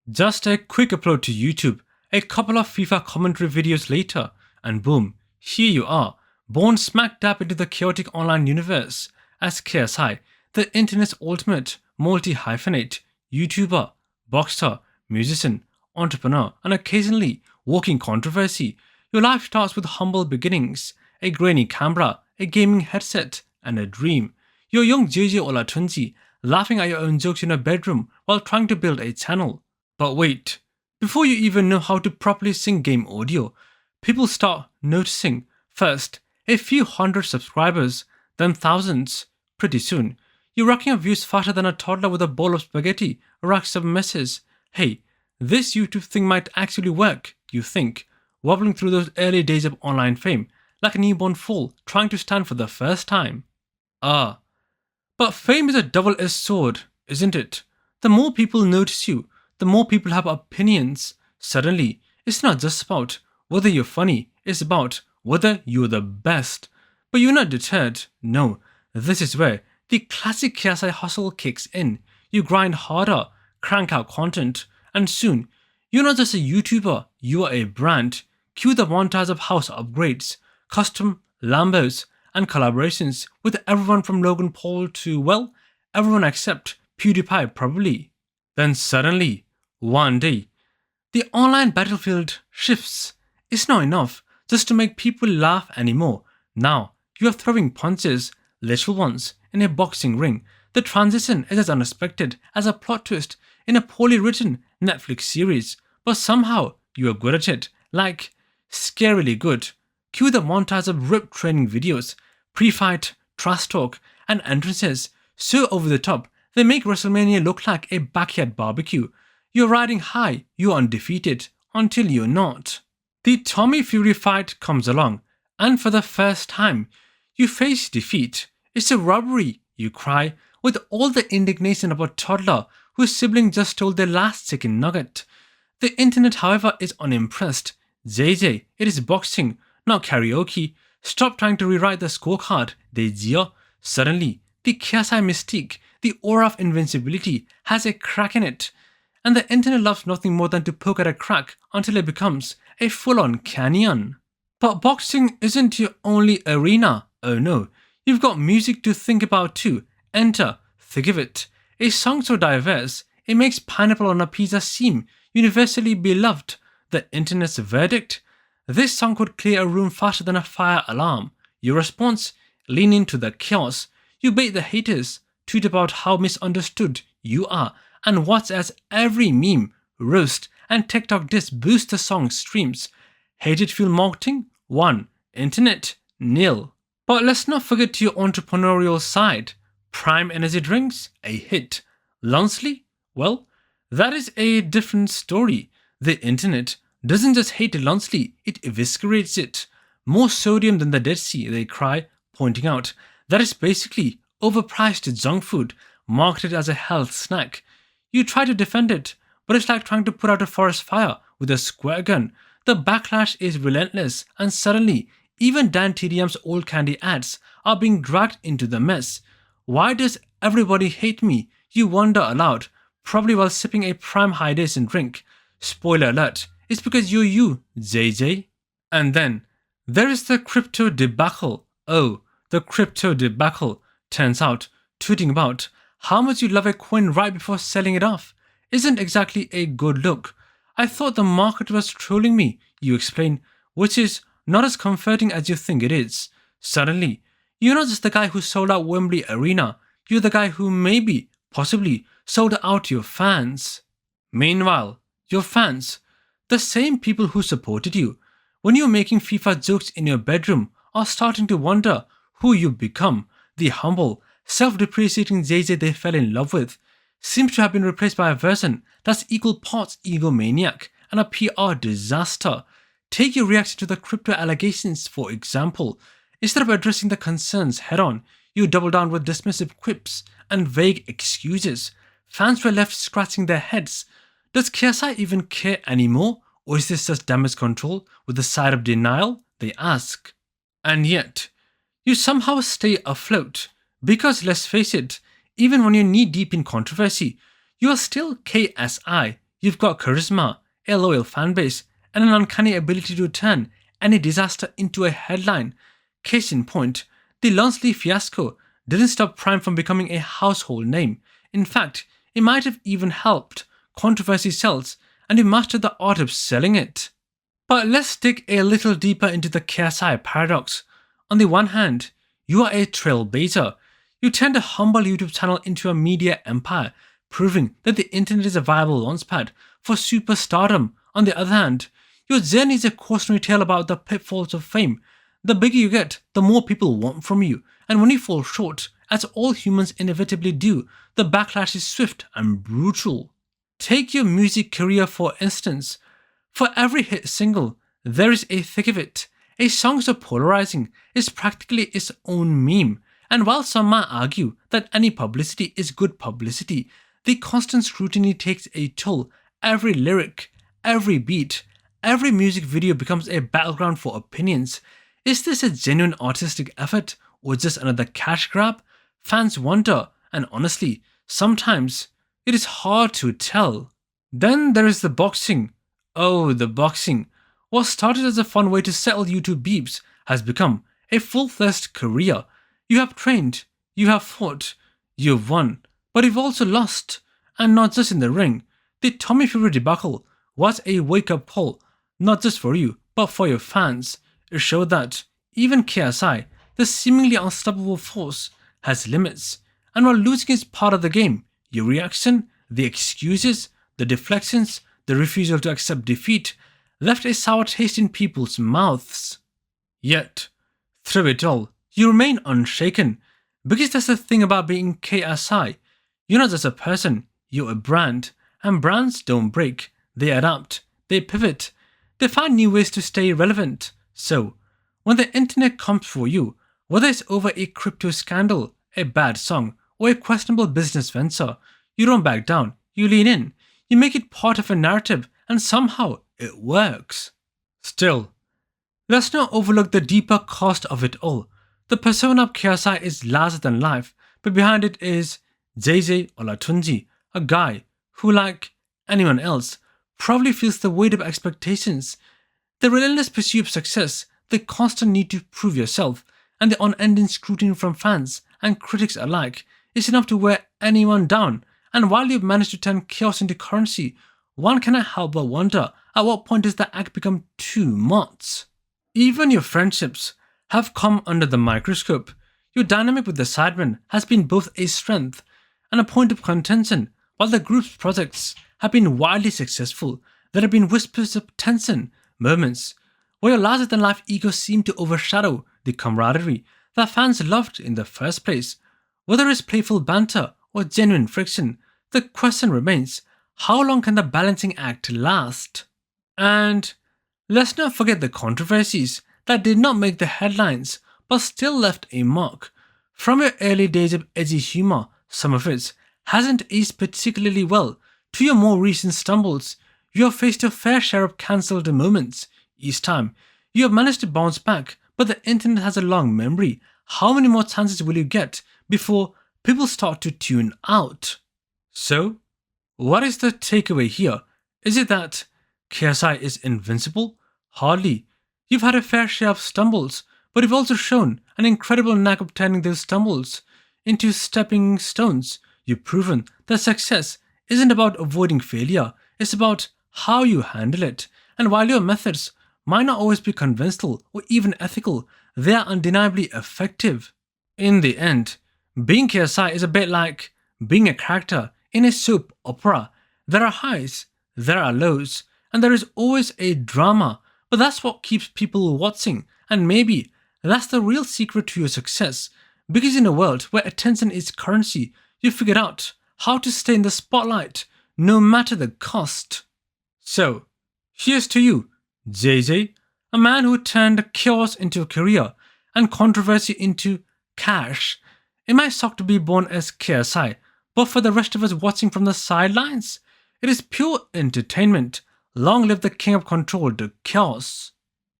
Just a quick upload to YouTube, a couple of FIFA commentary videos later, and boom, here you are, born smack dab into the chaotic online universe as KSI, the internet's ultimate multi-hyphenate, YouTuber, boxer, musician, entrepreneur, and occasionally walking controversy. Your life starts with humble beginnings, a grainy camera, a gaming headset, and a dream. You're young JJ Olatunji, laughing at your own jokes in a bedroom while trying to build a channel. But wait, before you even know how to properly sync game audio, people start noticing. First, a few hundred subscribers, then thousands. Pretty soon, you're racking up views faster than a toddler with a bowl of spaghetti racks up messes. Hey, this YouTube thing might actually work, you think, wobbling through those early days of online fame like a newborn foal trying to stand for the first time. Ah, but fame is a double-edged sword, isn't it? The more people notice you, the more people have opinions. Suddenly, it's not just about whether you're funny, it's about whether you're the best. But you're not deterred. No, this is where the classic KSI hustle kicks in. You grind harder, crank out content, and soon, you're not just a YouTuber, you are a brand. Cue the montage of house upgrades, custom Lambos, and collaborations with everyone from Logan Paul to, well, everyone except PewDiePie probably. Then suddenly, one day, the online battlefield shifts. It's not enough just to make people laugh anymore. Now, you are throwing punches, literal ones, in a boxing ring. The transition is as unexpected as a plot twist in a poorly written Netflix series, but somehow you are good at it, like scarily good. Cue the montage of ripped training videos, pre-fight, trash talk, and entrances so over the top they make WrestleMania look like a backyard barbecue. You're riding high, you're undefeated, until you're not. The Tommy Fury fight comes along, and for the first time, you face defeat. It's a robbery, you cry, with all the indignation of a toddler whose sibling just stole their last chicken nugget. The internet, however, is unimpressed. JJ, it is boxing, not karaoke. Stop trying to rewrite the scorecard, they jeer. Suddenly, the KSI mystique, the aura of invincibility, has a crack in it. And the internet loves nothing more than to poke at a crack until it becomes a full-on canyon. But boxing isn't your only arena, oh no. You've got music to think about too. Enter, think of it, a song so diverse, it makes pineapple on a pizza seem universally beloved. The internet's verdict? This song could clear a room faster than a fire alarm. Your response? Lean into the chaos. You bait the haters, tweet about how misunderstood you are, and watch as every meme, roast, and TikTok diss boost the song's streams. Hate it feel marketing? 1. Internet? Nil. But let's not forget your entrepreneurial side. Prime Energy Drinks? A hit. Lunsly? Well, that is a different story. The internet doesn't just hate Lunsly, it eviscerates it. More sodium than the Dead Sea, they cry, pointing out that it's basically overpriced junk food marketed as a health snack. You try to defend it, but it's like trying to put out a forest fire with a square gun. The backlash is relentless, and suddenly, even Dan TDM's old candy ads are being dragged into the mess. Why does everybody hate me? You wonder aloud, probably while sipping a prime hydration drink. Spoiler alert, it's because you're you, JJ. And then, there is the crypto debacle. Oh, the crypto debacle. Turns out, tweeting about how much you love a coin right before selling it off isn't exactly a good look. I thought the market was trolling me, you explain, which is not as comforting as you think it is. Suddenly, you're not just the guy who sold out Wembley Arena, you're the guy who maybe, possibly, sold out your fans. Meanwhile, your fans, the same people who supported you, when you're making FIFA jokes in your bedroom, are starting to wonder who you've become. The humble, self-depreciating JJ they fell in love with seems to have been replaced by a version that's equal parts egomaniac and a PR disaster. Take your reaction to the crypto allegations, for example. Instead of addressing the concerns head-on, you double down with dismissive quips and vague excuses. Fans were left scratching their heads. Does KSI even care anymore, or is this just damage control with a side of denial? They ask. And yet, you somehow stay afloat. Because let's face it, even when you're knee-deep in controversy, you are still KSI. you've got charisma, a loyal fanbase, and an uncanny ability to turn any disaster into a headline. Case in point, the Lonsley fiasco didn't stop Prime from becoming a household name. In fact, it might have even helped controversy sells, and you mastered the art of selling it. But let's dig a little deeper into the KSI paradox. On the one hand, you are a trailblazer. You turned a humble YouTube channel into a media empire, proving that the internet is a viable launchpad for superstardom. On the other hand, your journey is a cautionary tale about the pitfalls of fame. The bigger you get, the more people want from you, and when you fall short, as all humans inevitably do, the backlash is swift and brutal. Take your music career for instance. For every hit single, there is a thick of it. A song so polarizing is practically its own meme, and while some might argue that any publicity is good publicity, the constant scrutiny takes a toll. Every lyric, every beat, every music video becomes a battleground for opinions. Is this a genuine artistic effort or just another cash grab? Fans wonder, and honestly, sometimes it is hard to tell. Then there is the boxing. Oh, the boxing. What started as a fun way to settle YouTube beefs has become a full-fledged career. You have trained, you have fought, you have won, but you've also lost. And not just in the ring. The Tommy Fury debacle was a wake-up call, not just for you, but for your fans. It showed that even KSI, the seemingly unstoppable force, has limits. And while losing is part of the game, your reaction, the excuses, the deflections, the refusal to accept defeat, left a sour taste in people's mouths. Yet, through it all, you remain unshaken. Because that's the thing about being KSI. You're not just a person, you're a brand. And brands don't break, they adapt, they pivot, they find new ways to stay relevant. So, when the internet comes for you, whether it's over a crypto scandal, a bad song, or a questionable business venture, you don't back down, you lean in, you make it part of a narrative, and somehow it works. Still, let's not overlook the deeper cost of it all. The persona of KSI is larger than life, but behind it is JJ Olatunji, a guy who, like anyone else, probably feels the weight of expectations. The relentless pursuit of success, the constant need to prove yourself, and the unending scrutiny from fans and critics alike is enough to wear anyone down. And while you've managed to turn chaos into currency, one cannot help but wonder at what point does the act become too much? Even your friendships have come under the microscope. Your dynamic with the sidemen has been both a strength and a point of contention. While the group's projects have been wildly successful, there have been whispers of tension, moments where your larger-than-life ego seemed to overshadow the camaraderie that fans loved in the first place. Whether it's playful banter or genuine friction, the question remains, how long can the balancing act last? And let's not forget the controversies that did not make the headlines but still left a mark. From your early days of edgy humor, some of it hasn't aged particularly well, to your more recent stumbles, you have faced your fair share of cancelled moments. Each time, you have managed to bounce back, but the internet has a long memory. How many more chances will you get before people start to tune out? So, what is the takeaway here? Is it that KSI is invincible? Hardly. You've had a fair share of stumbles, but you've also shown an incredible knack of turning those stumbles into stepping stones. You've proven that success isn't about avoiding failure, it's about how you handle it. And while your methods might not always be conventional or even ethical, they are undeniably effective. In the end, being KSI is a bit like being a character in a soap opera. There are highs, there are lows, and there is always a drama, but that's what keeps people watching, and maybe that's the real secret to your success. Because in a world where attention is currency, you figured out how to stay in the spotlight no matter the cost. So, here's to you, JJ, a man who turned chaos into a career and controversy into cash. It might suck to be born as KSI, but for the rest of us watching from the sidelines, it is pure entertainment. Long live the king of controlled chaos.